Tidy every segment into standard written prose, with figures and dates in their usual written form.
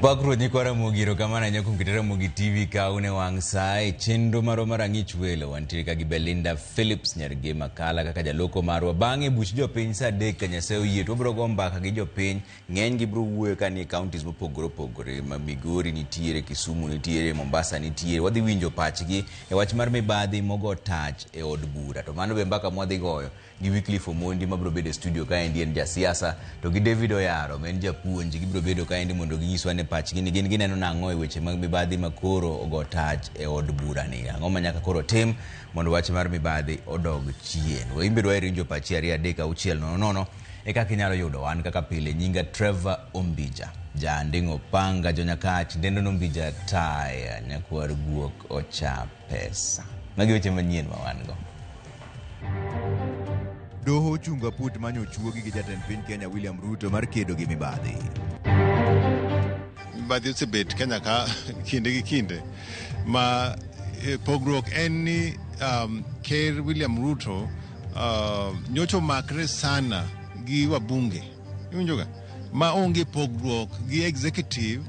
Opakro nyikwara mogiro kamana nyako kitera mogi TV kaune wang sai chenro maro marangich welo wantiere ka gi Belinda Phillips nyarge makala kaka jaloko marwa bange buch jopiny sa dek kanyaseo yie to bro gombaka gi jopiny ngeny gi bro wuoyo kani counties mopogore ma Migori nitiere, Kisumu nitiere, Mombasa nitiere, wadhi winjo pachgi e wach mar mibadhi mogo touch e od bura to mano be mbaka mwadhi goyo gi Wycliffe Omondi ma bro bedo studio ka endi en jasiasa to gi David Oyaro men japuonj gi bro bedo ka endi mondo ginyiswa ne pachgi ni gin gineno nang'o e weche mag mibadhi makoro ogo touch e od bura ni ang'o manyaka koro tim mondo wach mar mibadhi odog chien. Wimbe dwa rinjo pachi 2-3-6-0 e kaka inyalo yudo wan kaka pile nyinga Trevor Ombija Jandingo Panga Jonyakach Dendo Ombija Taya Nyakwar Guok Ocha Pesa magi weche manyien ma wan go. Doho chunga put manyo chuogi gi jatend piny Kenya William Ruto mar kedo gi mibadhi. Mibadhi osebet Kenya ka kinde gi kinde ma pogruok en ni Ker William Ruto nyocho makre sana gi wabunge iwinjoga ma onge pogruok gi executive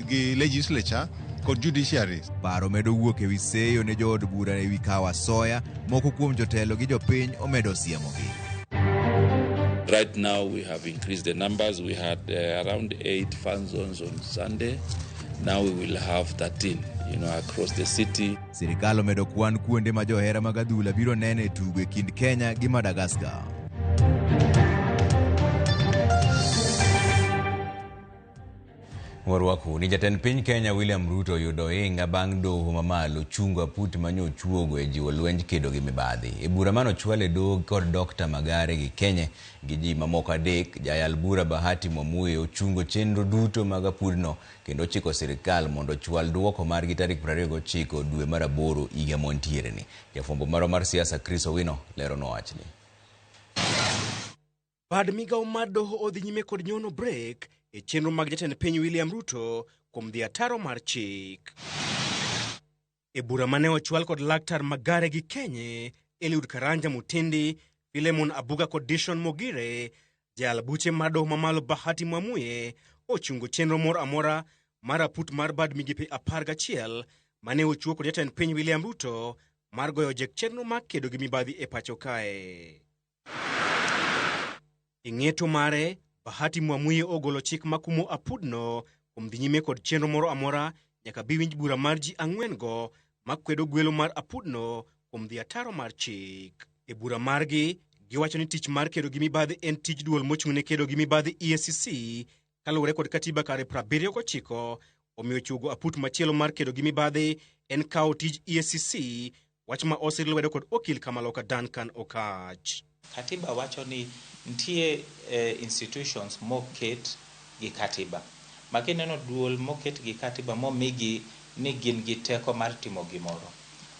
gi legislature kod judiciary. Paro medo wuok ewi seyo ne jood bura ewi kawa soya moko kuom jotelo gi jopiny omedo siemogi. Right now we have increased the numbers. We had around 8 fan zones on Sunday. Now we will have 13, across the city. Sirikal omedo kwan kuonde ma johera mag adhula biro nene tugo e kind Kenya gi Madagascar. Warwaku ni jatend piny Kenya William Ruto yudo inga bang' doho mamalo chungo aput manyo chuogo e jiwo lwenj kedo gi mibadhi. E bura mano chwale doho kod Dr. Magare gi Kenya gi ji mamoko adek jayal bura Bahati Mwamuye ochungo chenro duto mag apudno kendo chiko sirikal mondo chwal duoko margi tarik 29 dwe mar 8 higa montiere ni. Jafwambo maro mar siasa Chris Owino lero no wachni. Bad migao mar doho odhi nyime kod nyono break e chenro mag jatend piny William Ruto kuom dhi ataro mar chik. E bura mane ochwal kod Laktar Magare gi Kenya, Eliud Karanja Mutindi, Philemon Abuga kod Dishon Mogire, jayal buche mar doho mamalo Bahati Mwamuye ochungo chenro moro amora mar aput mar bad migepe 11 mane ochuo kod jatend piny William Ruto mar goyo jek chenro mag kedo gi mibadhi e pacho kae. E ng'eto mare, Bahati Mwamuye ogolo chik makumo apudno kuom dhi nyime kod chenro moro amora nyaka bi winj bura mar ji 4 go makwedo gwelo mar apudno kuom dhi ataro mar chik. E bura margi, giwacho ni tich mar kedo gi mibadhi en tich duol mochung'ne kedo gi mibadhi EACC kaluwore kod katiba kare 79 omiyo chugo aput machielo mar kedo gi mibadhi en kawo tij EACC, wach ma osir lwedo kod okil Kamaloka Duncan Okach. Katiba wacho ni ntie institutions moket gi katiba. Makineno duol moket gi katiba momigi ni gin gi teko mar timo gimoro.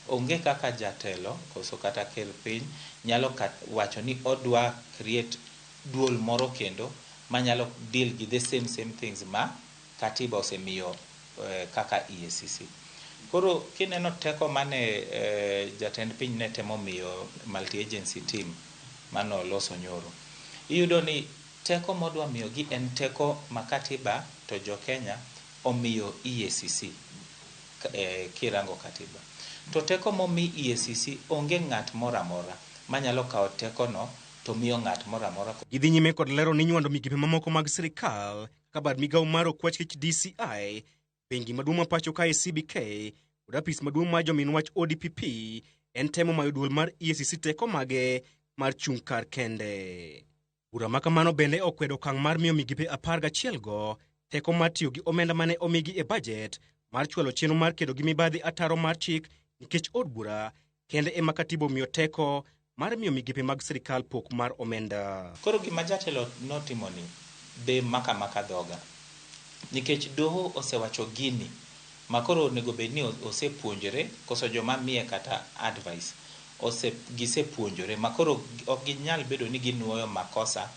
Onge kaka jatelo koso kata ker piny nyalo wacho ni odwa create duol moro kendo manyalo deal gi the same things ma katiba osemiyo kaka EACC. Koro kineno teko mane jatend piny ne temo miyo multi agency team mano loso nyoro, iyudo ni teko modwa miyo gi en teko makatiba to jo Kenya omiyo EACC kirango katiba. To teko momi EACC onge ng'at moramora manyalo kawo teko no to miyo ng'at moramora. Gidhi nyime kod lero ni nywando migepe mamoko mag sirikal ka bad migao mar okwach kich DCI, bengi maduong' ma pacho kae CBK kod apis maduong' mar jomin wach ODPP en temo mayo duol mar EACC teko mage mar chung' kar kende. Bura makamano bende okwedo okang' mar miyo migepe 11 go teko mar tiyo gi omenda mane omigi e budget mar chwalo chenro mar kedo gi mibadhi ataro mar chik nikech od bura kende ema katiba miyo teko mar miyo migepe mag sirikal pok mar omenda. Koro gima jatelo notimo ni be maka dhoga nikech doho osewacho gini makoro onego bed ni osepuonjore koso joma miye kata advice gisepuonjore makoro ok ginyal bedo ni ginuoyo makosa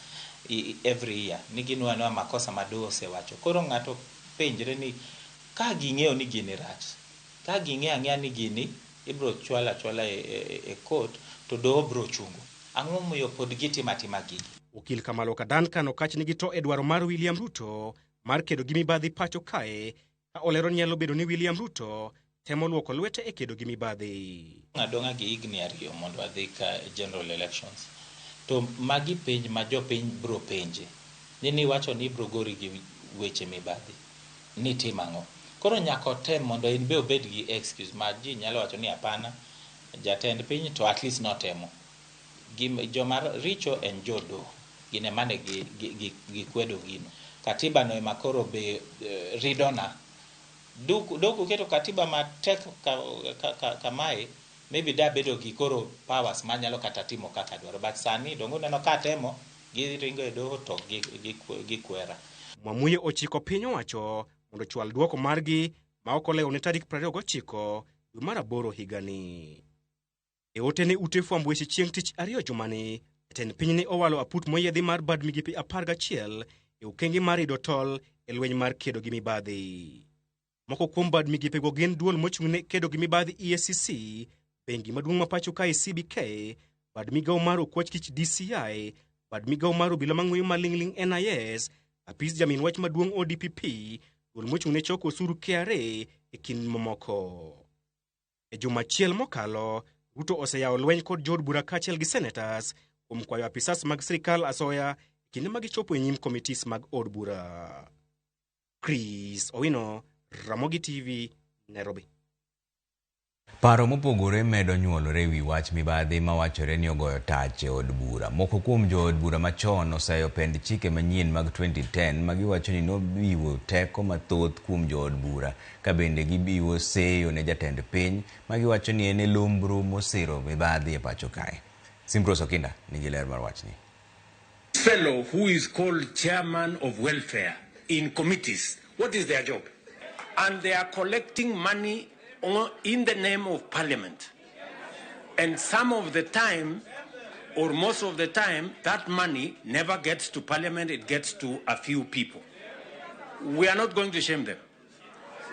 every year ni ginuoyo makosa ma doho osewacho. Koro ng'ato penjre ni ka ging'eyo ni gini rach, ka ging'eyo ni gini ibro chwala e court to doho bro chungo, ang'o moyo pod gitimo gigi. Okil Kamaloka Duncan Okach nigi to e dwaro mar William Ruto mar kedo gi mibadhi pacho kae, ka olero nyalo bedo ni William Ruto temo luoko lwete e kedo gi mibadhi. Adonga gi higni ariyo mondo adhi ka general elections. To magi penj ma jopiny bro penje. Ni wacho ni bro gori gi weche mibadhi. Ni timang'o. Koro nyako tem mondo in be obed gi excuse ma ji nyalo wacho ni hapana jatend piny to at least notemo. Joma richo en jodo. Gine mane gi kwedo gino. Katiba no ema koro be ridona. Doku keto katiba matek kamae, maybe da bedo gi koro powers manyalo kata timo kaka dwaro. But sani dongo neno ka temo, giringo e doho to gi kwera. Mwamuye ochiko piny owacho mondo chwal duoko margi ma ok olewo ne tarik 29 dwe mar 8 higani. E ote ne ute fwambo weche chieng' tich ariyo jumani, jatend piny ne owalo aput moyiedhi mar bad migepe 11 e okenge mar rido tol e lweny mar kedo gi mibadhi. Moko kuom bad migepego gin duol mochung'ne kedo gi mibadhi EACC, bengi maduong' ma pacho kae CBK, bad migao mar okwach kich DCI, bad migao mar obila mang'weyo maling'ling NIS, apis jamin wach maduong' ODPP, duol mochung'ne choko osuru KRA e kind mamoko. E juma achiel mokalo, Ruto oseyawo lweny kod jood bura kaachiel gi senators kuom kwayo apisas mag sirikal asoya kinde ma gichopo e nyim komitis mag od bura. Chris Owino, Ramogi TV, Nairobi. Paro mopogore medo nyuolore e wi wach mibadhi mawachore ni ogoyo tach e od bura. Moko kuom jood bura machon oseyo pend chike manyien mag 2010 magiwacho ni nobiwo teko mathoth kuom jood bura, ka bende gibiwo seyo ne jatend piny magiwacho ni en lumbru mosiro mibadhi e pacho kae. Simros Okinda nigi ler mar wachni. Fellow who is called chairman of welfare in committees, what is their job? And they are collecting money in the name of parliament. And some of the time, or most of the time, that money never gets to parliament, it gets to a few people. We are not going to shame them.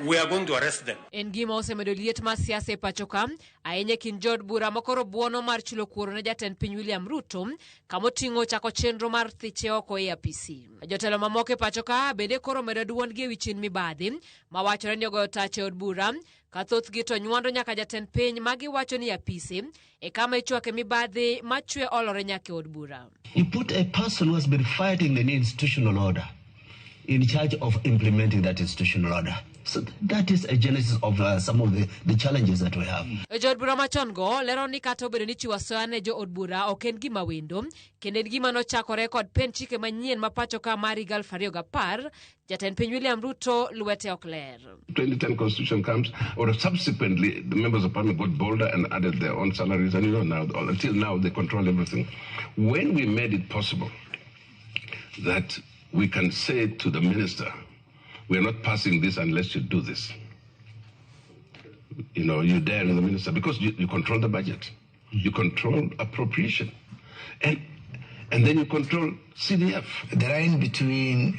We are going to arrest them. En gima osemedo liet mar siasa e pacho ka, ahinya kin jood bura makoro buono mar chulo kuoro ne jatend piny William Ruto, kamoting'o chako chenro mar thiche oko e apisi. Jotelo mamoko e pacho ka bende koro medo duondgi e wi chin mibadhi, mawachore ni ogoyo tach e od bura, ka thothgi to nywando nyaka jatend piny magiwacho ni apisi e kama ichwake mibadhi machwe olore nyaka e od bura. You put a person who has been fighting the institutional order in charge of implementing that institutional order. So that is a genesis of some of the challenges that we have. Jood bura machon go lero ni kata obedo ni chiwo asoya ne jo od bura ok en gima wendo, kendo en gima nochakore kod pen chike manyien ma pacho ka mar 2010, jatend piny William Ruto lwete ok ler. 2010 constitution comes, or subsequently the members of parliament got bolder and added their own salaries, and now until now they control everything. When we made it possible that we can say to the minister, we are not passing this unless you do this. You know, you dare the minister, because you control the budget, you control appropriation, and then you control CDF. The line between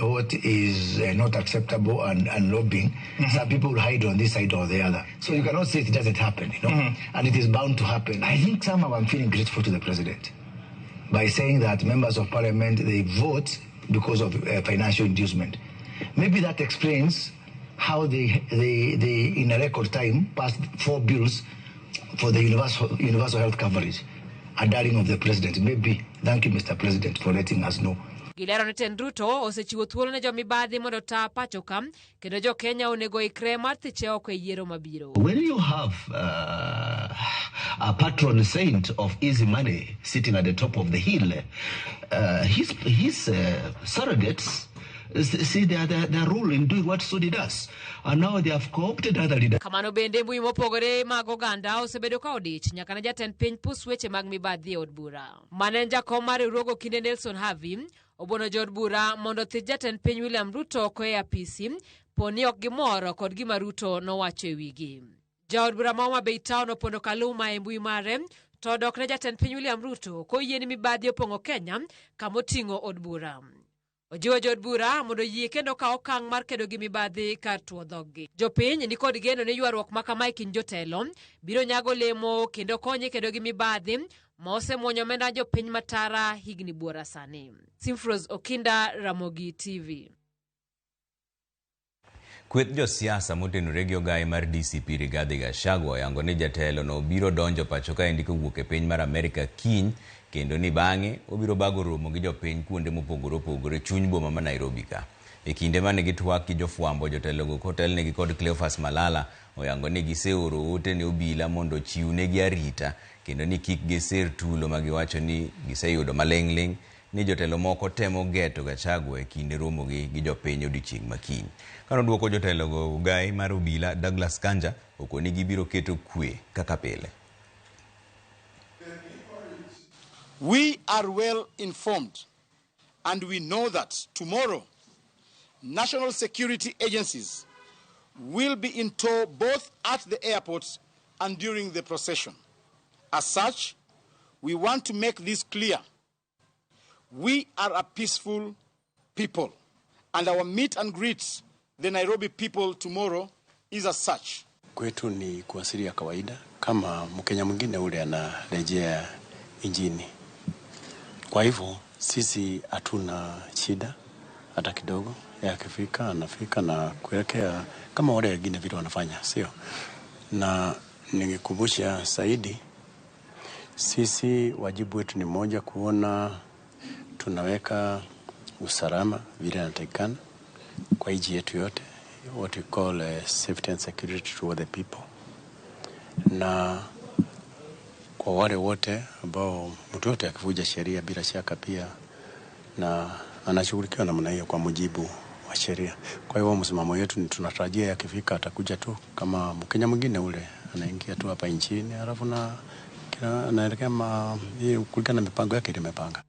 what is not acceptable and lobbying, some people hide on this side or the other. So you cannot say it doesn't happen, you know, and it is bound to happen. I think somehow I'm feeling grateful to the president by saying that members of parliament, they vote because of financial inducement. Maybe that explains how they in a record time passed 4 bills for the universal health coverage, a darling of the president. Maybe. Thank you, Mr. President, for letting us know. Gilero ne tend Ruto osechiwo thuolo ne jo mibadhi mondo ta pacho ka, kendo jo Kenya onego ikre mar thiche oko e yiero mabiro. When you have a patron saint of easy money sitting at the top of the hill, his surrogates see their role in doing what Sudi does. And now they have co-opted other leaders. Kamano bende mbui mopogore mag oganda osebedo ka odich nyaka ne jatend piny pus weche mag mibadhi e od bura. Mane jakom mar riwruogo kinde Nelson Havi obono jood bura mondo thich jatend piny William Ruto ko e apisi, poni ok gimoro kod gima Ruto nowacho e wigi. Jaod bura ma Homabay Town opondo Kaluma e mbui mare to dok ne jatend piny William Ruto koyie ni mibadhi opong'o Kenya kamoting'o od bura. Ojiwo jood bura mondo yie kendo ka okang' mar kedo gi mibadhi kar tuo dhoggi. Jopiny ni kod geno ni ywaruok ma kama e kind jotelo biro nyago lemo kendo konye kedo gi mibadhi ma osemuonyo omenda jopiny matara higni buora sani. Simfros Okinda, Ramogi TV. Kweth josiasa motenore gi ogai mar DCP Rigathi Gachagua oyango ni jatelo no biro donjo pacho ka endi kowuok e piny mar Amerika kiny, kendo ni bang'e obiro bago romo gi jopiny kuonde mopogore opogore chuny boma ma Nairobi ka. E kinde mane gitwak gi jofwambo, jotelogo kotelnegi kod Cleophas Malala oyango ni giseoro ote ne obila mondo chiwnegi arita, kendo ni kik giser tulo ma giwacho ni giseyudo maling'ling' ni jotelo moko temo geto Gachagua e kinde romogi gi jopiny odiochieng' makiny. Kano duoko jotelogo, ogai mar obila Douglas Kanja okoni gibiro keto kwe kaka pile. We are well informed and we know that tomorrow national security agencies will be in tow both at the airports and during the procession. As such, we want to make this clear. We are a peaceful people, and our meet and greets the Nairobi people tomorrow is as such. Kwetu ni kuwasili ya kawaida kama Mkenya mwingine ule anarejea injini. Kwa hivyo sisi hatuna shida hata kidogo. Akifika anafika na kuelekea kama wale wengine vile wanafanya, sio? Na ningekumbusha zaidi, sisi wajibu wetu ni moja, kuona tunaweka usalama vile inatakikana kwa nchi yetu yote, what we call safety and security to the people. Na kwa wale wote ambao mtu yote akivuja sheria bila shaka pia na anashughulikiwa namna hiyo kwa mujibu wa sheria. Kwa hiyo msimamo wetu ni tunatarajia yakifika atakuja tu kama Mkenya mwingine ule, anaingia tu hapa nchini alafu na anaelekea kulingana na mipango yake imepanga.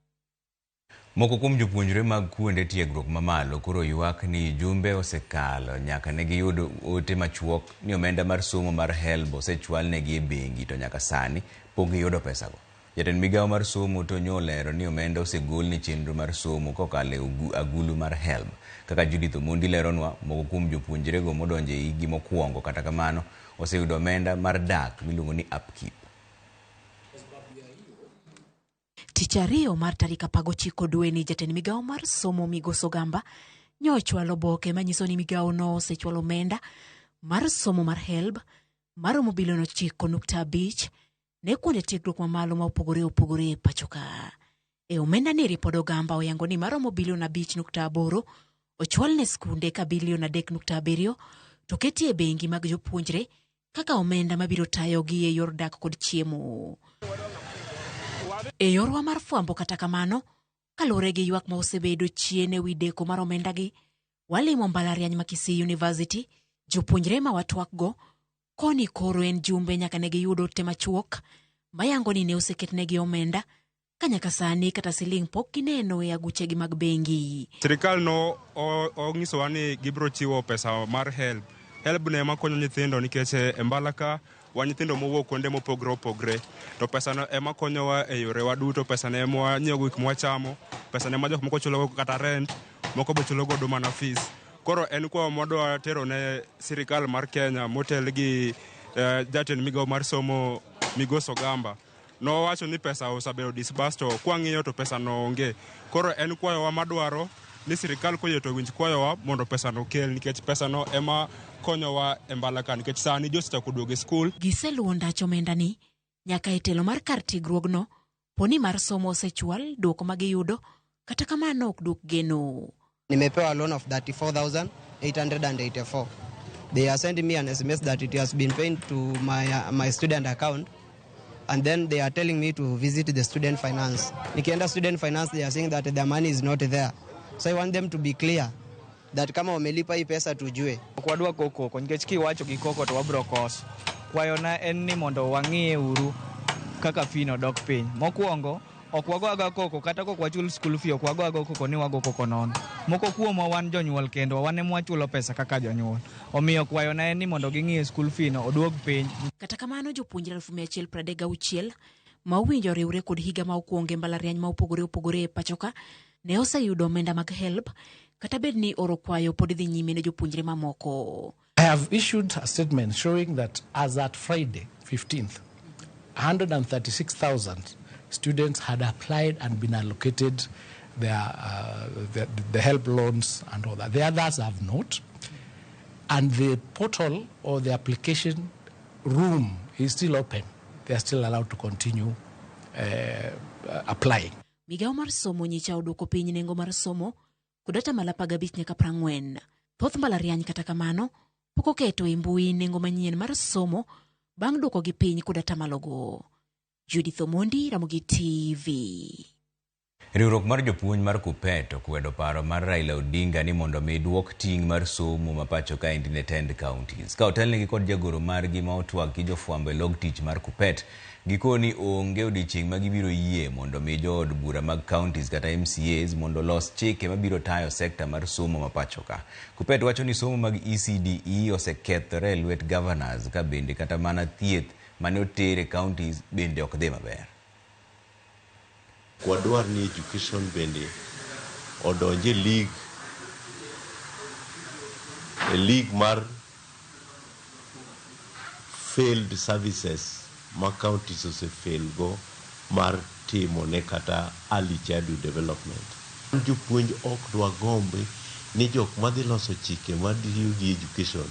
Moko kuom jopuonjre mag kuonde tiegruok mamalo koro ywak ni jumbe osekalo nyaka ne giyudo ote machuok ni omenda mar somo mar HELB osechwal negi e bengi, to nyaka sani pok giyudo pesago. Jatend migawo mar somo to nyolero ni omenda osegol ni chenro mar somo kokalo e agulu mar HELB. Kaka Judith Omondi leronwa, moko kuom jopuonjrego modonjo e higi mokwongo kata kamano oseyudo omenda mar dak miluongo ni upkeep. Tich ariyo mar tarik 19 dwe ni jatend migawo mar somo Migoso Gamba nyochwalo oboke manyiso ni migawo no osechwalo omenda mar somo mar HELB maromo bilion 9.5 ne kuonde tiegruok mamalo ma opogore pachoka. E omenda ni ripod Gamba oyango ni maromo bilion 5.8 ochwal ne skunde ka bilion 3.7 to keti e bengi mag jopuonjre kaka omenda mabiro tayogi e yor dak kod chiemo. E yorwa mar fwambo kata kamano, kalore gi ywak ma osebedo chien e wi deko mar omenda gi, walimo mbalariany ma Kisii University, jopuonjre ma watwakgo koni koro en jumbe nyaka ne giyudo ote machuok mayango ni ne oseketnegi omenda ka nyaka sani kata siling pok gineno e aguchegi mag bengi. Sirikal no onyisowa ni gibiro chiwo pesa mar HELB. HELB ne ema konyo nyithindo nikech e mbalaka wa nyithindo mowuok kuonde mopogore opogore, to pesa no ema konyowa e yore waduto. Pesa ne ema nyiewo gik mwachamo, pesa ne ma jok moko chulo kata rent, moko be chulo godo mana fees. Koro en kwa modwa tero ne sirikal mar Kenya motel gi jatend migawo mar somo Migoso Gamba. No wacho ni pesa osabedo disbursed, to kwang'iyo to pesa no onge. Koro en kwayowa madwaro ni sirikal koyie to winj kwayowa mondo pesa no kel, nikech pesa no ema konyowa e mbalaka, nikech sani josechako duogo e skul. Giseluwo ndach omenda ni nyaka e telo mar kar tiegruogno poni mar somo osechwal duoko magiyudo kata kamano ok duok geno. Nimepewa loan of 34,884. They are sending me an SMS that it has been paid to my student account, and then they are telling me to visit the student finance. Nikienda student finance, they are saying that the money is not there. So I want them to be clear that kama wamelipa hii pesa tujue. Kwadwa koko nikech kiwacho gi koko to wabro kos. Kwayona en ni mondo wang'ie uru kaka fino dok piny. Mokwongo ok wago aga koko kata kok wachul school fee, ok wago aga koko ni wago koko non. Moko kuomwa wan jonyuol kendo wan ema wachulo pesa kaka jonyuol. Omiyo kwayona en ni mondo ging'ie school fee no oduog piny. Kata kamano jopuonjre 136 ma owinjo riwre kod higa ma okwonge mbalariany ma opogore e pachoka ne oseyudo omenda mag HELB kata bed ni oro kwayo pod dhi nyime ne jopuonjre mamoko. I have issued a statement showing that as at Friday 15th, 136,000 students had applied and been allocated the HELB loans and all that. The others have not. And the portal or the application room is still open. They are still allowed to continue applying. Migao mar somo nyicha oduoko piny nengo mar somo kudata malapa gabich nyaka 40. Thoth mbalariany kata kamano pok oketo e mbui nengo manyien mar somo bang' duoko gi piny kudata malogo. Judith Omondi, Ramogi TV. Riwruok mar jopuonj mar KUPPET okwedo paro mar Raila Odinga ni mondo mi duok ting' mar somo mapacho ka ne 10 counties. Ka otelnegi kod jagoro margi ma otwag gi jofwambo e log tich mar KUPPET gikoni onge odiochieng' ma gibiro yie mondo mi jood bura mag counties kata MCAs mondo los chike mabiro tayo sekta mar somo mapacho ka. KUPPET wacho ni somo mag ECDE osekethore e lwet governors ka bende kata mana thieth mane otere counties bende ok dhi maber. Kwadwar ni education bende odonje league mar failed services ma counties ose fail go mar timo ne kata early childhood development. Jopuonj ok dwa gombe ni jok madhi loso chike madiyo gi education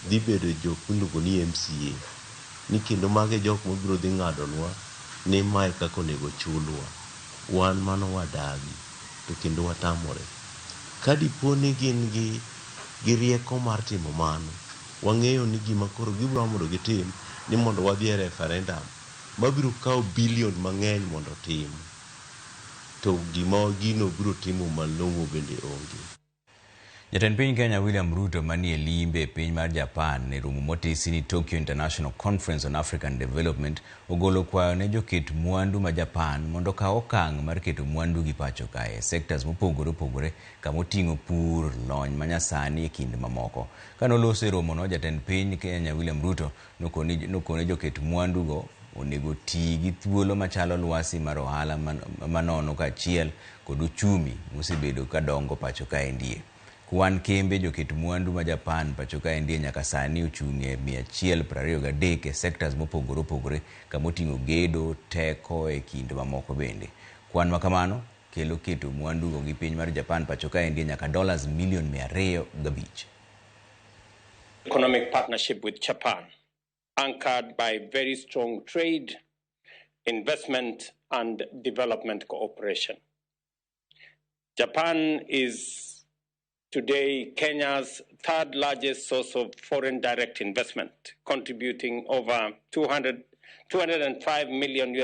dhi bedo jok miluongo ni MCA ni kendo mage jok mabiro dhi ng'adonwa ni mae kako nego chulwa. Wan mano wadagi to kendo watamore. Kadipo ni gin gi rieko mar timo mano, wang'eyo ni gima koro gibiro mondo gitim ni mondo wadhi e referendum mabiro kawo bilion mang'eny mondo tim. To gima gino biro timo malong'o bende onge. Jatend piny Kenya William Ruto manie limbe piny mar Japan ne romo motisi ni Tokyo International Conference on African Development ogolo kwayo ne joket mwandu ma Japan mondo kaw okang' mar keto mwandu gi pacho kae sectors mopogore opogore kama oting'o pur, lony manyasani e kind mamoko. Kanoloso e romo no, jatend piny Kenya William Ruto nokone joket mwandu go onego ti gi thuolo machalo lwasi mar ohala manono kaachiel kod uchumi mosebedo kadongo pacho kae ndie. Kwan kembe joket mwandu ma Japan pacho kae ndie nyaka sani ochung'e 123 e sectors mopogore opogore kama oting'o gedo, teko e kind mamoko bende. Kwan makamano kelo keto mwandu go gi piny mar Japan pacho kae ndie nyaka $205 million. Economic partnership with Japan, anchored by very strong trade, investment, and development cooperation. Japan is today Kenya's third largest source of foreign direct investment, contributing over $205 million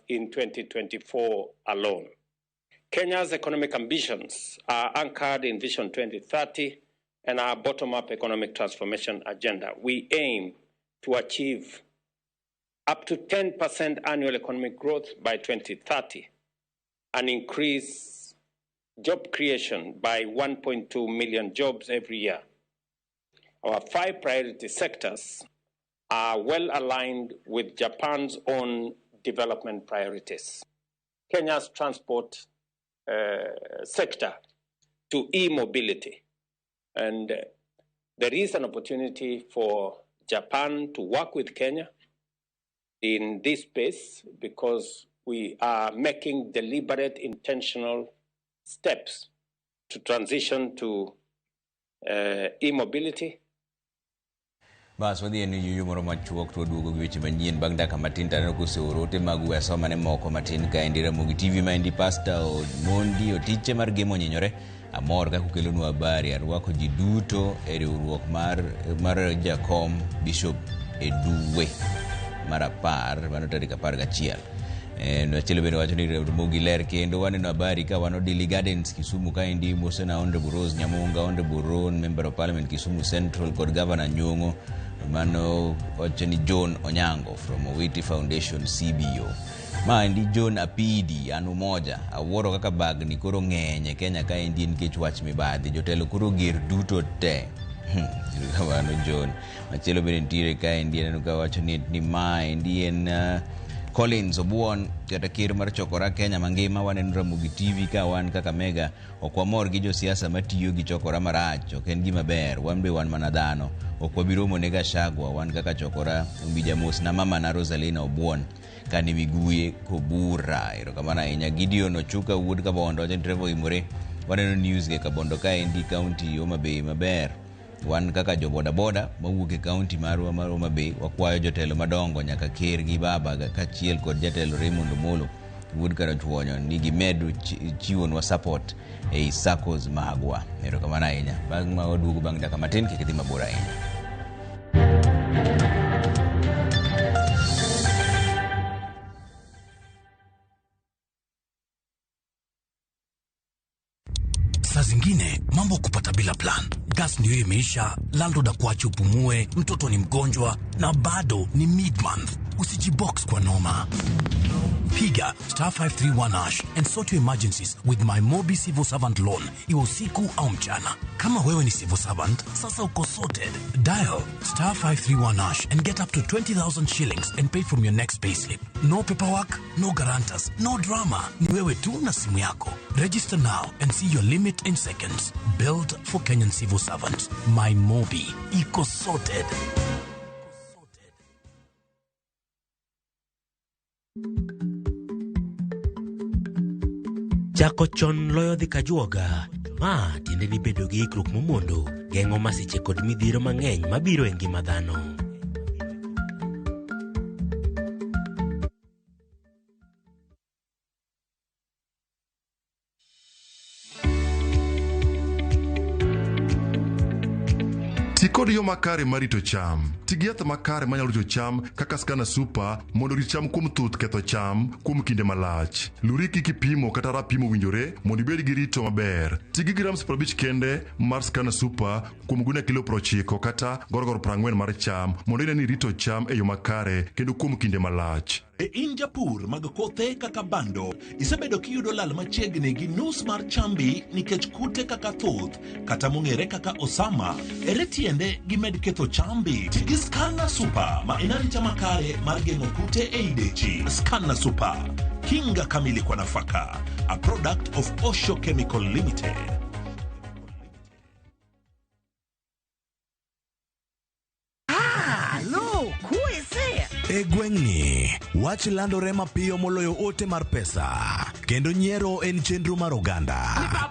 in 2024 alone. Kenya's economic ambitions are anchored in Vision 2030 and our bottom-up economic transformation agenda. We aim to achieve up to 10% annual economic growth by 2030 and increase job creation by 1.2 million jobs every year. Our 5 priority sectors are well aligned with Japan's own development priorities. Kenya's transport sector to e-mobility. And there is an opportunity for Japan to work with Kenya in this space because we are making deliberate, intentional steps to transition to e-mobility. Bas wadhi en yuyu moro machuok to duogo gi weche manyien bang' dakika matin taneno kosorote mag weso mane moko matin ka endi Ramogi TV ma endi Pastor Mondi otiche mar gemo nyinyore amor ka kukelonu habari arwako ji duto e riwruok mar jakom Bishop Eduwe mar 10 mano tarik 11. Nachilo bende wacho ni Ramogi ler kendo waneno habari ka wano Dili Gardens Kisumu ka endi Mosena Honorable Rose Nyamunga, Honorable Ron, Member of Parliament Kisumu Central kod Governor Nyong'o mano wacho ni John Onyango from Owiti Foundation CBO. Ma endi John Apidi anu moja awuoro kaka bagni koro ng'enye Kenya ka endi nikech wach mibadhi jotelo koro ger duto te. Kawano John machelo bende ntiere ka endi aneno ka wacho ni ma endi en Collins Obuon kata ker mar chokora Kenya mangima. Waneno Ramogi TV ka wan kaka mega ok wamor gi josiasa matiyo gi chokora marach, ok en gima ber, wan be wan mana dhano, ok wabiromo ne Gachagua, wan kaka chokora umbija mos na mama na Rosalina Obuon kani Miguye Kobura. Erokamano ahinya. Gideon Ochuka wuod Kabondo wacho ni Trevor Imore. Waneno news ge Kabondo ka endi county Homa Bay maber wan kaka jo bodaboda mawuok e kaunti marwa mar Homa Bay wakwayo jotelo madongo nyaka ker gi baba kaachiel kod jatelo Raymond Omolo Wood Karachuonyo ni gimedo chiwonwa support ei SACCOs magwa. Erokamano ahinya. Bang' ma waduogo bang' dakika matin kik idhi mabor ahinya. Saa zingine mambo kupata bila plan. Gas ndio imeisha, landlord akuache upumue, mtoto ni mgonjwa na bado ni mid-month. Usijibox kwa noma. Piga *531# and sort your emergencies with my Mobi Civil Servant Loan, iwe usiku au mchana. Kama wewe ni civil servant, sasa uko sorted. Dial *531# and get up to 20,000 shillings and pay from your next payslip. No paperwork, no guarantors, no drama. Ni wewe tu na simu yako. Register now and see your limit in seconds. Built for Kenyan civil servants. My Mobi, iko sorted. Chako chon loyo dhi kajuoga. Ma tiende ni bedo gi ikruok momondo, geng'o masiche kod midhiero mang'eny mabiro e ngima dhano. Ti kod yo makare marito cham. Ti gi yath makare manyalo rito cham kaka Skana Super mondo rit cham kuom thuth ketho cham kuom kinde malach. Luri kik pimo kata rapimo winjore mondo ibed gi rito maber. Ti gi grams 50 kende mar Skana Super kuom guna kilo 90 kata gorogoro 40 mar cham mondo ine ni rito cham e yo makare kendo kuom kinde malach. E in japur mag kothe kaka bando, isebedo kiyudo lal machiegni gi nus mar chambi nikech kute kaka thuth kata mong'ere kaka osama. Ere tiende gimed ketho chambi? Tigi Skana Super ma ina rita makare mar geng'o kute e idechi. Skana Super, kinga kamili kwa nafaka, a product of Osho Chemical Limited. E gweng'ni, wach landore mapiyo moloyo ote mar pesa. Kendo nyiero en chenro mar oganda.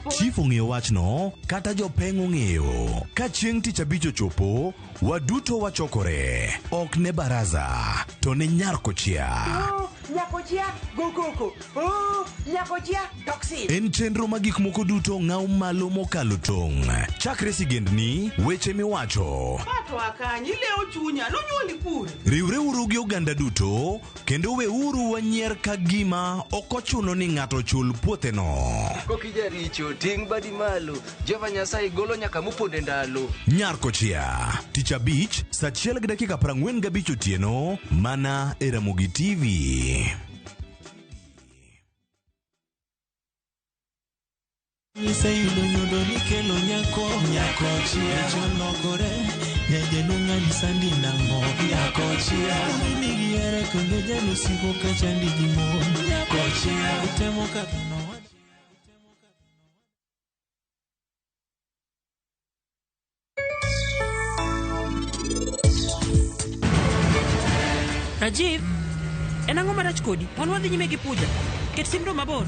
Chief ong'eyo wachno, kata jopeng' ong'eyo. Ka chieng' tich abich ochopo, waduto wachokore. Ok ne baraza, to ne nyarkochia. Nyakochia, gokoko. Nyakochia, toksi. En chenro ma gik moko duto ng'aw malo mokalo tong'. Chakre sigendni, weche miwacho. Pato akanyi leo chunya, nonyuoli pure. Riwre uru gi oganda duto, kendo we uru wanyier ka gima okochuno ni ng'ato chul puothe no. Kokija richo, ting' badi malo, Jehova Nyasaye golo nyaka muponde ndalo. Nyarkochia, tich abich, saa 1:45 otieno, mana e Ramogi TV. Sayudo nyodo nikelo nyako chia cholokore yaje nung'ani sandi nang'o nyako chia nigi ere kendo jalo siko ka chandi gi mon nyako chia utemo kadhono. Rajiv, en ang'o marach kodi? Wan wadhi nyime gi puja. Ket simro mabor.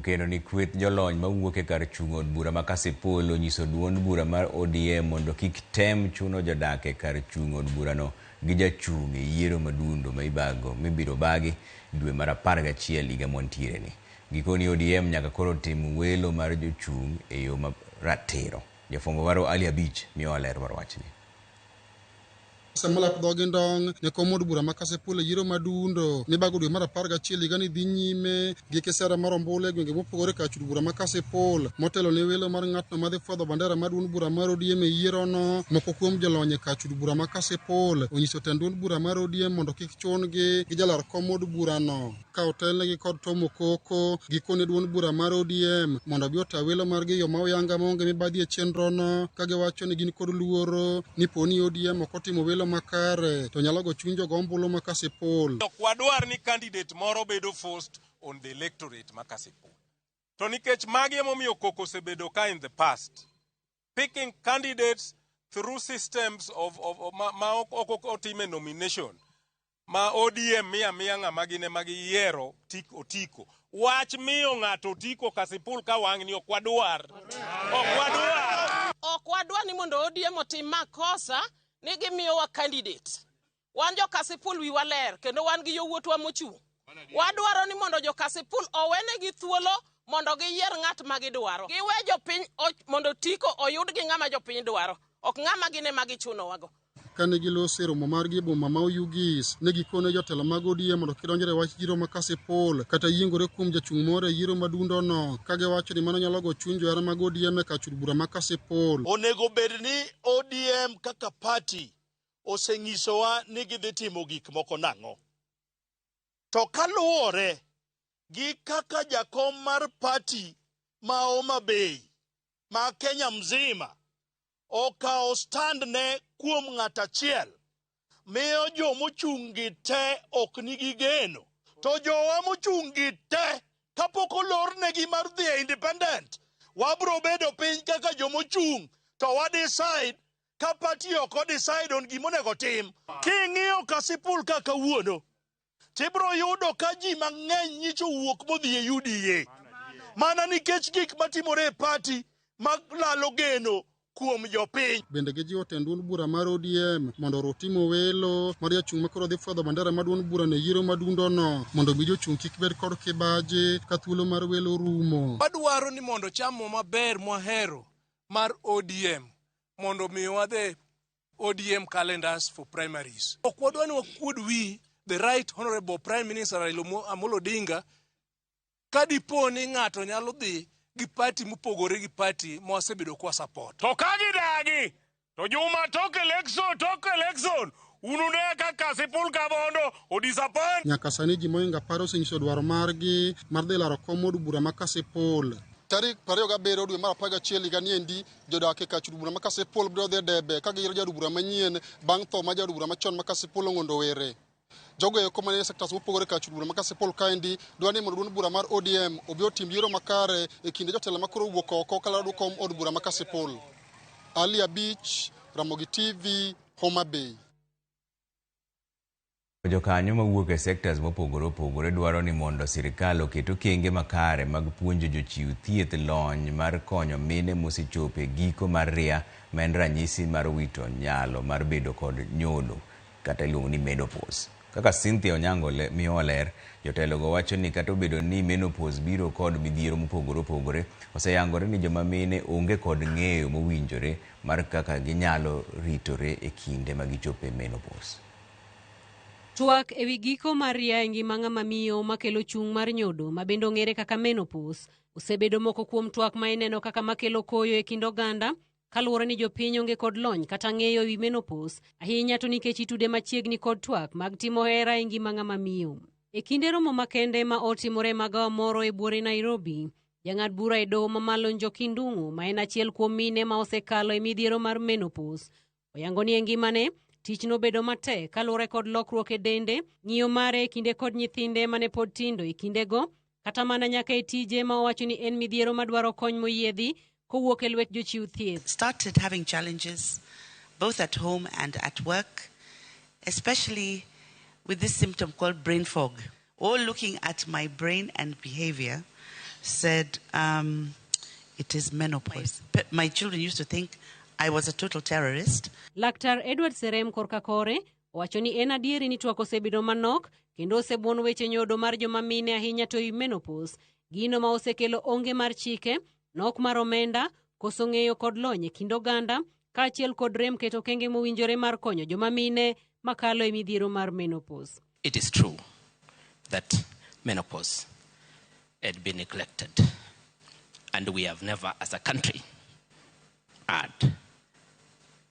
Kendo ni kweth jolony mawuok e kar chung' od bura ma Kasipul onyiso duond bura mar ODM mondo kik tem chuno jodak e kar chung' od burano gi jachung' e yiero madundo ma mibiro bagi dwe mar 11 higa montiere ni. Gikoni ODM nyaka koro tim welo mar jochung' e yo ratiro. Jafwambo waro Ali Abich miyo ler mar wachni. Samala pdogi ndong ne komod bura ma Kasipul yiero madundo ne bago dwe mar 11 higa ni dhi nyime gi kesera mar ombulu e gwenge mopogore ka chud bura ma Kasipul motelo ne welo mar ng'atno madhi fwadho bandera mar duond bura mar ODM e yierono. Moko kuom jolony ka chud bura ma Kasipul onyiso tend duond bura mar ODM mondo kik chungi gi jalar komod burano ka otelnegi kod Tom Okoko gikone duond bura mar ODM mondo bi ota welo margi yo ma oyanga maonge mibadhi e chenrono ka giwacho ni gin kod luoro ni poni ODM ok otimo welo chilo makare to nyalo go chuny jogo ombulu ma Kasipul. Ok wadwar ni candidate moro bedo forced on the electorate ma Kasipul. To nikech magi emomiyo koko osebedo ka in the past. Picking candidates through systems of ma otime nomination. Ma ODM miya ng'ama gine magiyiero otiko. Wach miyo ng'ato otiko Kasipul ka wang' ni ok wadwar. Ok wadwar ni mondo ODM otim makosa ni gimiyowa candidate. Wan jo Kasipul wiwa ler kendo wan gi yowuotwa mochung'. Wadwaro ni mondo jo Kasipul owenegi thuolo mondo giyier ng'at ma gidwaro. Giwe jopiny mondo tiko oyud gi ng'ama jopiny dwaro. Ok ng'ama gine magichuno wago. Kane giloso romo margi e boma ma Oyugis, ne gikone jotelo mag ODM mondo kidonjore wach yiero ma Kasipul kata yiengore kuom jachung' moro e yiero madundono, ka giwacho ni mano nyalo go chuny johera mag ODM e kachud bura ma Kasipul. Onego bed ni ODM kaka party oseng'isowa ni gidhi timo gik moko nang'o. To kaluwore gi kaka jakom mar party ma Homa Bay ma Kenya mzima okawo stand ne kuom ng'at achiel, miyo jo mochungi te ok nigi geno. To jowa mochungi te kapok olornegi mar dhi independent, wabro bedo piny kaka jo mochung' to wa decide ka party ok decide on gimonego tim. King'iyo Kasipul kaka wuono, tibro yudo ka ji mang'eny nyicho wuok modhi e UDA. Mana nikech gik matimore e party maglalo geno kuom jopiny. Bende gijiwo tend duond bura mar ODM mondo rotimo welo mar jachung' makoro dhi fwadho bandera mar duond bura ne yiero madundono mondo mi jochung' kik bed kod kibaji ka thuolo mar welo rumo. Wadwaro ni mondo chamo maber mwahero mar ODM mondo mi wadhe ODM calendars for primaries. Ok wadwar ni wakuod wi the right honorable Prime Minister Raila Amolo Odinga ka dipo ni ng'ato nyalo dhi gi party mopogore gi party mosebedo kwa support. To ka gidagi, to juma tok election, unune ka Kasipul ka bondo o disappoint. Nyaka sani ji moinga paro osenyiso dwaro margi mar dhi laro kom od bura ma Kasipul. Tarik 27 dwe mar 11 higa niendi, jodak e kachud bura ma Kasipul biro dhi debe ka giyiero jaod bura manyien bang' tho ma jaod bura machon ma Kasipul ong'ondo were. Jogo eko mane sektas mopogore kachud bura ma Kasipul kaendi dwani mondo duond bura mar ODM obi otim yiero makare e kinde jotelo makoro wuok oko kalado kom od bura ma Kasipul. Ali Abich, Ramogi TV, Homa Bay. Jokanyo mawuok e sectors mopogore opogore dwaro ni mondo sirikal oket okenge makare mag puonjo jochiw thieth lony mar konyo mine mosechopo e giko mar ria ma en ranyisi mar wito nyalo mar bedo kod nyodo kata iluongo ni menopause. Kaka Cynthia Onyango miyo ler, jotelogo wacho ni kata obedo ni menopause biro kod midhiero mopogore opogore, oseyangore ni joma mine onge kod ng'eyo mowinjore mar kaka ginyalo ritore e kinde ma gichopo e menopause. Twak ewi giko mar ria e ngima ng'ama miyo makelo chung' mar nyodo ma bende ong'ere kaka menopause osebedo moko kuom twak ma ineno kaka makelo koyo e kind oganda kaluwore ni jopiny onge kod lony kata ng'eyo ewi menopause, ahinya to nikech itude machiegni kod twak mag timo hera e ngima ng'ama miyo. E kinde romo makende ma otimore magawa moro e buore Nairobi, jang'ad bura e doho mamalo Njoki Ndung'u ma en achiel kuom mine ma osekalo e midhiero mar menopause oyango ni e ngimane tich nobedo matek kaluwore kod lokruok e dende, ng'iyo mare e kinde kod nyithinde mane pod tindo e kindego, kata mana nyaka e tije ma owacho ni en midhiero madwaro kony moyiedhi kowuok e lwet jochiw thieth. Started having challenges both at home and at work, especially with this symptom called brain fog. All looking at my brain and behavior said it is menopause. My children used to think I was a total terrorist. Laktar Edward Serem Korkakore owacho ni en adieri ni twak osebedo manok kendo osebuon weche nyodo mar joma mine ahinya to i menopause, gino ma osekelo onge mar chike, nok mar omenda, koso ng'eyo kod lony e kind oganda, kaachiel kod rem keto okenge mowinjore mar konyo joma mine makalo e midhiero mar menopause. It is true that menopause had been neglected, and we have never as a country had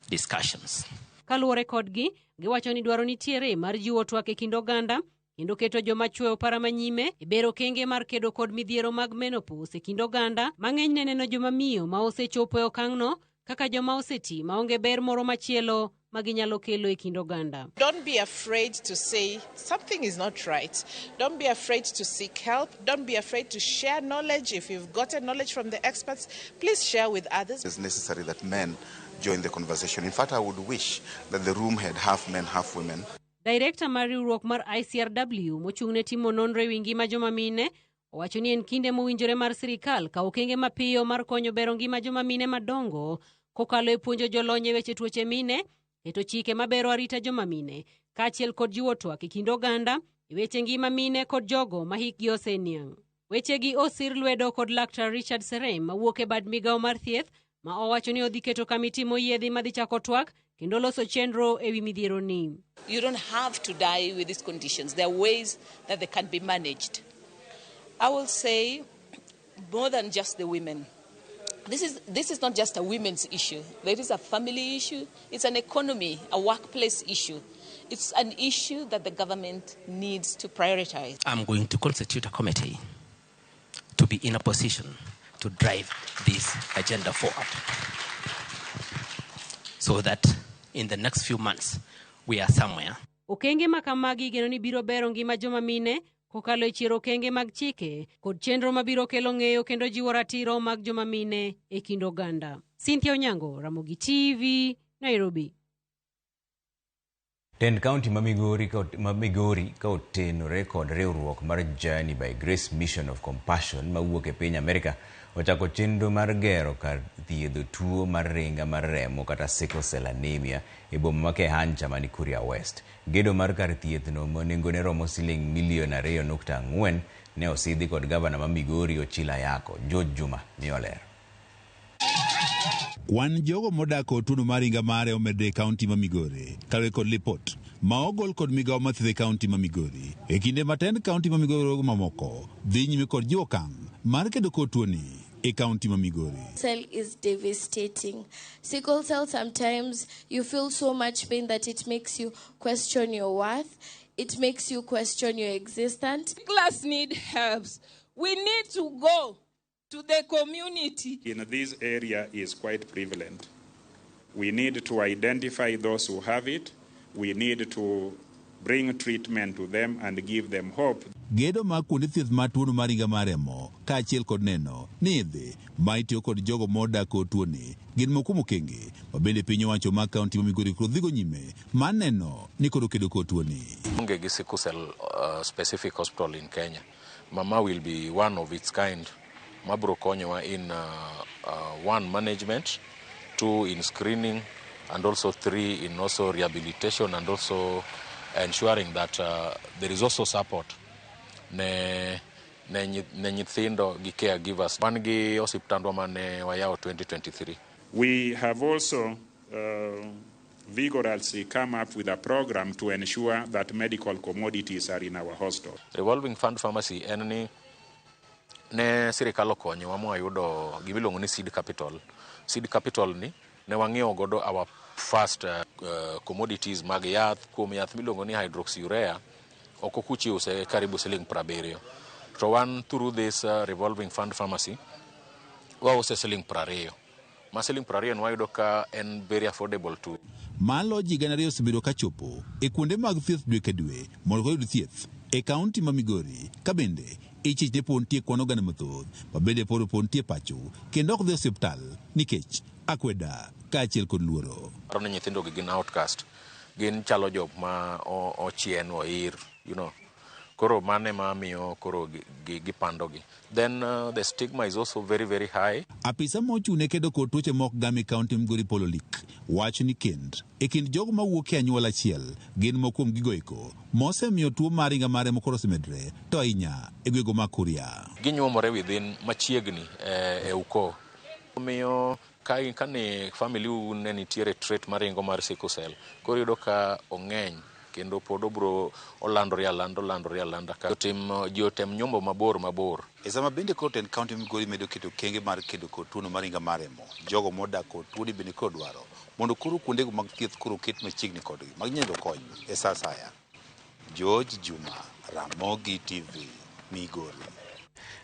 discussions. Kaluwore kodgi, giwacho ni dwaro nitiere mar jiwo twak e kind oganda kendo keto joma chweyo para manyime e bero okenge mar kedo kod midhiero mag menopause e kind oganda mang'eny neno joma miyo ma osechopo e okang'no kaka joma oseti maonge ber moro machielo maginyalo kelo e kind oganda. Don't be afraid to say something is not right. Don't be afraid to seek help. Don't be afraid to share knowledge. If you've gotten knowledge from the experts, please share with others. It's necessary that men join the conversation. In fact, I would wish that the room had half men, half women. Director mar riwruok mar ICRW mochung'ne timo nonro e wi ngima joma mine owacho ni en kinde mowinjore mar sirikal kawo okenge mapiyo mar konyo bero ngima joma mine madongo kokalo e puonjo jolony e weche tuoche mine, keto chike mabero arita joma mine, kaachiel kod jiwo twak e kind oganda e weche ngima mine kod jogo ma hikgi oseniang'. Wechegi osir lwedo kod Laktar Richard Serem mawuok e bad migawo mar thieth ma owacho ni odhi keto kamiti moyiedhi madhi chako twak kendo loso chenro e wi midhiero ni. You don't have to die with these conditions. There are ways that they can be managed. I will say more than just the women. This is not just a women's issue. There is a family issue. It's an economy, a workplace issue. It's an issue that the government needs to prioritize. I'm going to constitute a committee to be in a position to drive this agenda forward so that in the next few months we are somewhere. Okenge makamagi geno ni biro bero ngima joma mine kokalo e chiro okenge mag chike kod chenro mabiro kelo ng'eyo kendo jiwo ratiro mag joma mine e kind oganda. Cynthia Onyango, Ramogi TV, Nairobi. Tend County ma Migori ka otenore kod riwruok mar Journey by Grace Mission of Compassion mawuok e piny Amerika ochako chenro mar gero kar thiedho tuo mar ringa mar remo kata sickle cell anemia e boma ma Kehancha mani Kuria West. Gedo mar kar thiethno manengone romo siling milion 2.4 ne osidhi kod gavana ma Migori Ochila Yako. George Juma ni oler. Kwan jogo modako tuno maringa mare omedre kaunti ma Migori kalwe kod lipot ma ogol kod migawo mathiedho kaunti ma Migori e kinde matend kaunti ma Migori mamoko dhi nyime kod jiwo okang' mar kedo kod tuoni e kaunti ma Migori. Cell is devastating. Sickle cell, sometimes you feel so much pain that it makes you question your worth. It makes you question your existence. Class need helps. We need to go to the community. In this area is quite prevalent. We need to identify those who have it. We need to bring treatment to them and give them hope. Gedo ma kuonde thieth ma tuono maringa maremo kaachiel kod neno ni idhi ma itiyo kod jogo modako tuoni gin moko mokenge ma bende piny owacho ma kaunti ma Migori koro dhigo nyime ma neno ni koro kedo kod tuoni. Onge gi sickle cell specific hospital in Kenya. Mama will be one of its kind. Mabro konyowa in one, management, 2, in screening, and also 3, in also rehabilitation, and also ensuring that there is also support ne nyithindo gi caregivers. Wan gi osiptandwa mane wayawo 2023. We have also vigorously come up with a program to ensure that medical commodities are in our hospital. Revolving Fund Pharmacy en ni ne sirikal okonyowa mwayudo gimiluongo ni seed capital. Seed capital ni ne wang'iewo godo our first commodities mag yath. Kuom yath miluongo ni hydroxyurea oko kuchi use karibu siling 70. To one through this revolving fund pharmacy wause siling 20. Ma siling 20 nwayudo ka en very affordable too. Malo ji gana ariyo osebedo ka chopo e kuonde mag thieth dwe ka dwe mondo oyud thieth e kaunti ma Migori ka bende ichich ne pontie kwan oganda mathoth ma bende pod pontie pacho kendo ok dhi osiptal nikech akweda kaachiel kod luoro. Paro ni nyithindo gi gin outcast, gin chalo jok ma ochien oir, koro mane ma miyo koro gipandogi. Then the stigma is also very, very high. Apisa mochune kedo kod tuoche mok gami kaunti Migori Pololik wacho ni e kind jogo mawuok e anyuola achiel gin mokuom gigo eko mosemiyo tuo maringa mare mokoro osemedre to ahinya e gwego ma Kuria. Ginyuomore within machiegni e uko. Omiyo kane family ne nitiere trait maringo mar sickle cell, koro yudo ka ong'eny kendo pod obro olandore alanda ka jotem nyombo mabor. E sama bende koro Tend County Migori medo keto kenge mar kedo kod tuono maringa maremo, jogo modak kod tuoni bende koro dwaro mondo koro kuondego mag thieth koro ket machiegni kodgi mag nyalo kony e sa saya. George Juma, Ramogi TV, Migori.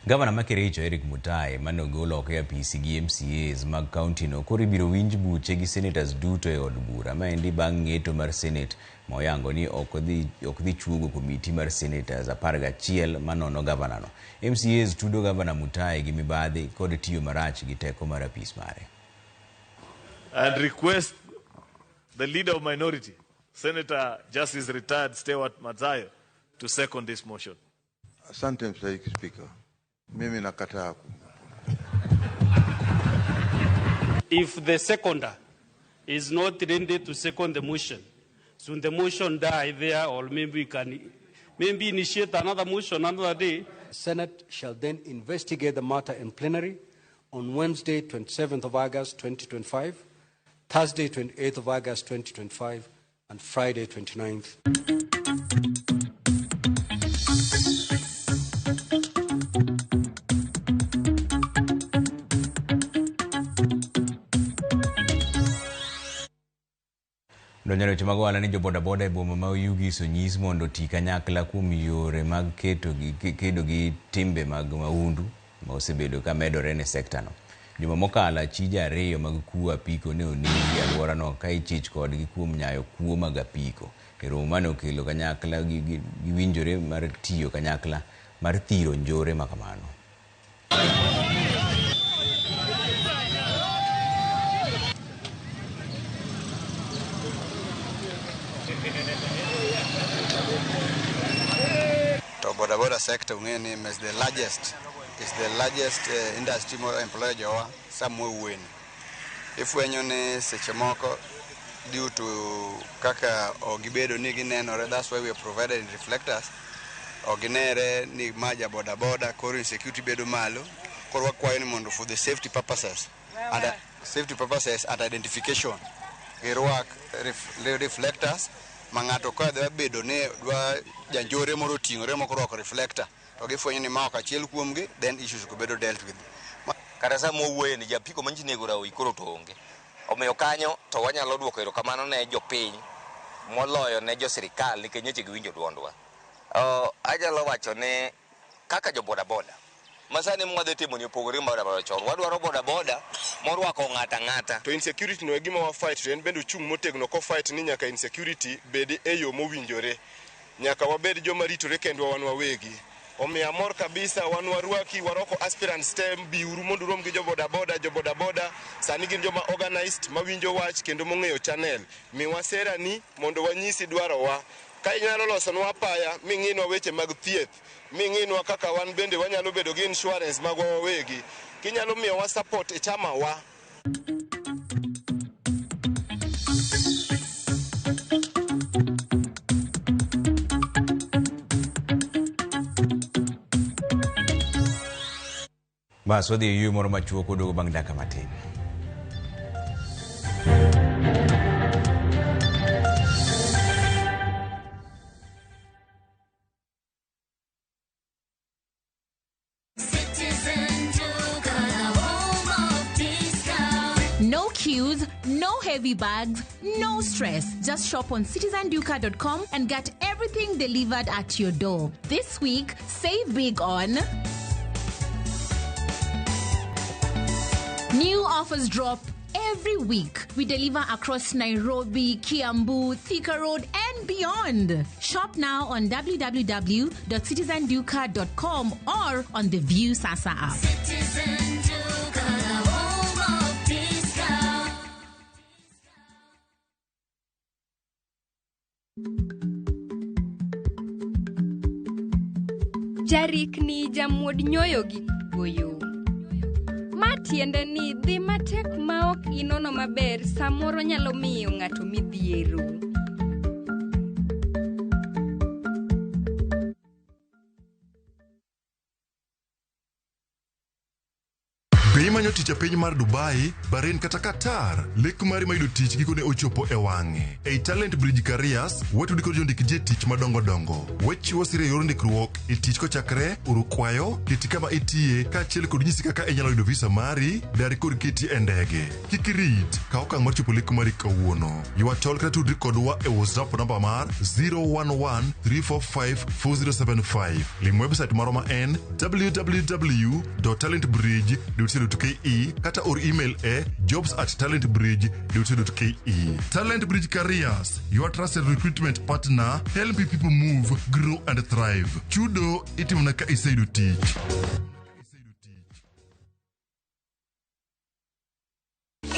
Gavana ma Kericho Eric Mutai manogolo oko e apisi gi MCAs mag county no koro ibiro winj buche gi senators duto e od bura ma endi bang' ng'eto mar Senate moyango ni ok dhi chuogo komiti mar senators 11 manono gavana no. MCAs tudo gavana Mutai gi mibadhi kod tiyo marach gi teko mar apis mare. And request the leader of minority, Senator Justice Retired Stewart Mazayo, to second this motion. Asante Mr. Speaker. Mimi nakataa. If the seconder is not ready to second the motion, should the motion die there, or maybe we can initiate another motion another day? Senate shall then investigate the matter in plenary on Wednesday, 27th of August, 2025, Thursday, 28th of August, 2025, and Friday, 29th. Donyalo chimagwala ni jo bodaboda e boma ma Oyugis onyis mondo ti kanyakla kuom yore mag kedo gi timbe mag maundu ma osebedo ka medore ne sekta no. Juma mokalo achije ariyo mag kuo apiko ne onegi e alwora no ka ichich kodgi kuom nyayo kuo mag apiko. E romo mane okelo kanyakla gi winjore mar tiyo kanyakla mar thiro njore ma kamano. To bodaboda sector ungeni is the largest industry employer jowa somewhere when if wenyo ne seche moko due to kaka ogibedo ni ginenore, that's why we have provided reflectors oginere ni maja bodaboda koro insecurity bedo malo koro wakwayo ni mondo for the safety purposes and identification girwak reflectors mangato ka dwa bedo ne dwa janjore moro tingore moko rwako reflector to gifwenyo ni ma achiel kuomgi, then issues ko bedo dealt with. Kata sama owuoyo ni japiko manjinego rawo ikoro to onge. Omiyo kanyo to wanyalo duoko erokamano ne jopiny moloyo ne jo sirikal nikech nyeche giwinjo duondwa. Anyalo wacho ne kaka jo bodaboda masani mwadhi timo ni opogore bodaboda chon. Wadwaro bodaboda morwako ng'ata ng'ata. To insecurity no e gima wa fight to en bendo chung motegno ko fight ni nyaka insecurity bedi e yo mowinjore. Nyaka wabed joma ritore kendwa wan wawegi. Omiya mor kabisa wan warwaki waroko aspirant STEM biuru mondo rom gi jo bodaboda sani gin joma organized mawinjo wach kendo mong'eyo channel. Miwasera ni mondo wanyisi dwarowa. Ka inyalo losonwa apaya ming'inwa weche mag thieth, ming'inwa kaka wan bende wanyalo bedo gi insurance magwa wawegi, kinyalo miyo wa support e chama wa. Bas wadhi yuyo moro machuo kodogo bang' dakika matin. No queues, no heavy bags, no stress. Just shop on citizenduca.com and get everything delivered at your door. This week, save big on new offers drop every week. We deliver across Nairobi, Kiambu, Thika Road, and beyond. Shop now on www.citizenduca.com or on the View Sasa app. Citizen Duca, the home of discount. Jarikni jamuod nyoyo gi goyo. Matiende ni dhi matek maok inono maber samoro nyalo miyo ng'ato midhiero. Piny manyo tich e piny mar Dubai, Bahrain kata Qatar, lek mari mayudo tich gikone ochopo e wang'e. Ei Talent Bridge Careers, watudi kod jondik je tich madongo dongo. Wechiwo sire yor ndikruok e tich kochakre uru kwayo, kiti kama itiye, kaachiel kod nyisi kaka inyalo yudo visa mari, dari kod kiti e ndege. Kik irit, ka okang' mar chopo lek mari kawuono. Ywa tol kata tudri kodwa e WhatsApp namba mar 011-345-4075. Lim website maroma en www.talentbridge.co.ke kata or email e jobs@talentbridge.co.ke. Talent Bridge Careers, your trusted recruitment partner, helping people move, grow and thrive. Chudo itimna ka iseyudo tich.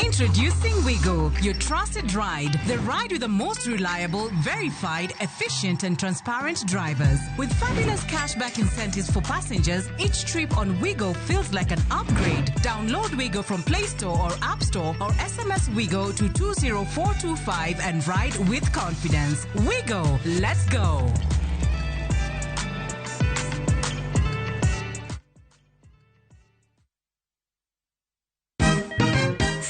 Introducing Wigo, your trusted ride. The ride with the most reliable, verified, efficient, and transparent drivers. With fabulous cashback incentives for passengers, each trip on Wigo feels like an upgrade. Download Wigo from Play Store or App Store or SMS Wigo to 20425 and ride with confidence. Wigo, let's go.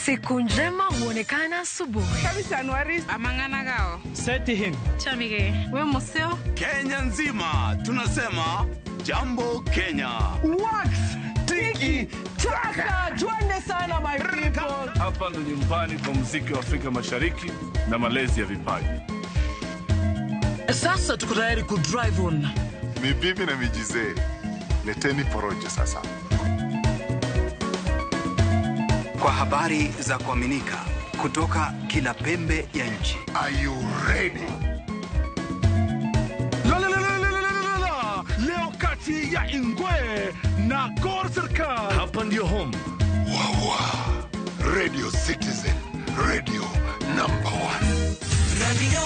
Siku njema huonekana asubuhi. Kabisa Anuari. Amangana gao. Seti hin. Chamige. We museo. Kenya nzima tunasema jambo Kenya. Wax. Tiki. Taka. Twende sana my people. Hapa ndo nyumbani kwa muziki wa Afrika Mashariki na malezi ya vipaji. Sasa tuko tayari ku drive on. Mibibi na mijize. Leteni porojo sasa. Kwa habari za kuaminika kutoka kila pembe ya nchi. Are you ready? Leo kati ya Ingwe na Gor Serikali. Hapa ndio home. Wawa. Radio Citizen. Radio number 1. Radio